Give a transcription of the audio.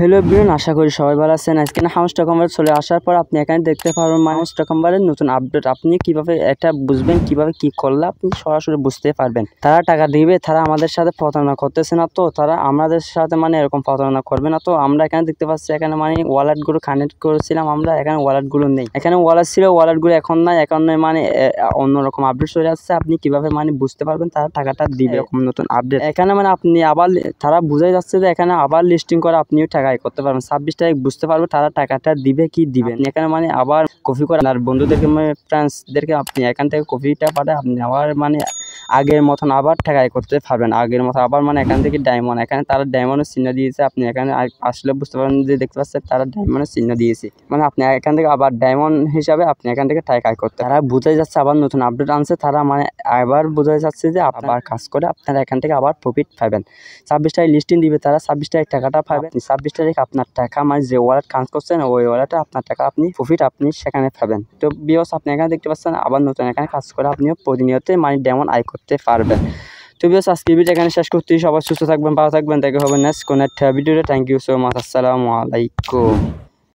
Hello everyone, আশা করি সবাই ভালো আছেন। আজকে হাউস স্টকম্বার চলে আসার পর আপনি এখানে দেখতে পারবেন হাউস স্টকম্বারের নতুন আপডেট। আপনি কিভাবে এটা বুঝবেন, কিভাবে কি করলে আপনি সরাসরি বুঝতে পারবেন। তারা টাকা দিবে, তারা আমাদের সাথে প্রতারণা করতেছে না তো, তারা আমাদের সাথে এরকম প্রতারণা করবে না তো। আমরা এখানে দেখতে পাচ্ছি এখানে ওয়ালেটগুলো কানেক্ট করেছিলাম, আমরা এখানে ওয়ালেটগুলো নেই। এখানে ওয়ালেট ছিল, ওয়ালেটগুলো এখন নাই। এখন অন্যরকম আপডেট চলে আসছে। আপনি কিভাবে বুঝতে পারবেন তারা টাকাটা দিবে, এরকম নতুন আপডেট। এখানে আপনি আবার তারা বুঝাই যাচ্ছে যে এখানে আবার লিস্টিং করে আপনিও টাকা করতে পারবেন। 26 তারিখ বুঝতে পারবে তারা টাকাটা দিবে কি দিবে। এখানে আবার কপি করে আর বন্ধুদেরকে ফ্রেন্ডসদেরকে আপনি এখান থেকে কপিটা পাঠায় আপনি আবার আগের মতন আবার টাকা করতে পারবেন। আগের মতো আবার এখান থেকে ডায়মন্ড, এখানে তারা ডায়মন্ডের চিহ্ন দিয়েছে। আপনি এখানে আসলে বুঝতে পারেন যে দেখতে পাচ্ছেন তারা ডায়মন্ডের চিহ্ন দিয়েছে, আপনি এখান থেকে আবার ডায়মন্ড হিসাবে আপনি এখান থেকে টাকা করতে। তারা বুঝাই যাচ্ছে আবার নতুন আপডেট আনছে, তারা আবার বোঝাই যাচ্ছে যে আবার কাজ করে আপনারা এখান থেকে আবার প্রফিট পাবেন। 26 তারিখ লিস্টিং দিবে, তারা 26 তারিখ টাকাটা পাবেন। 26 তারিখ আপনার টাকা যে ওয়ালেট কাজ করছেন ওই ওয়ালেটে আপনার টাকা আপনি প্রফিট আপনি সেখানে পাবেন। তো বিয়স আপনি এখানে দেখতে পাচ্ছেন আবার নতুন এখানে কাজ করে আপনিও প্রতিনিয়ত ডায়মন্ড আয় করতে পারবেন। তো বিয়স আজকে ভিডিও এখানে শেষ করতে, সবাই সুস্থ থাকবেন, ভালো থাকবেন, দেখা হবে নেক্সট কোন একটা ভিডিওতে। থ্যাংক ইউ সো মাচ, আসসালামু আলাইকুম।